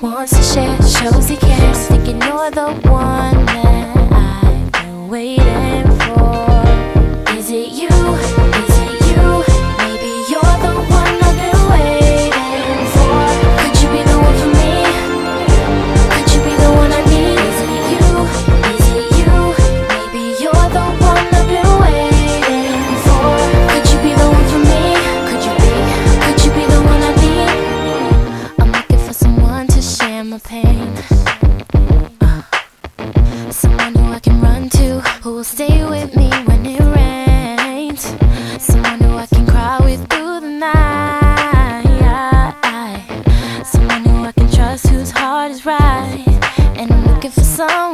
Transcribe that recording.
wants to share, shows he cares. Thinking you're the one that I've been waiting for. Is it you? Is it you? Maybe you're the one I've been waiting for. Could you be the one for me? Could you be the one I need? Is it you? Is it you? Maybe you're the one I've been waiting for. Could you be the one for me? Could you be the one I need? I'm looking for someone to share my pain, someone who I can run to, who will stay with me when it rains, someone who I can cry with through the night, someone who I can trust, whose heart is right. And I'm looking for someone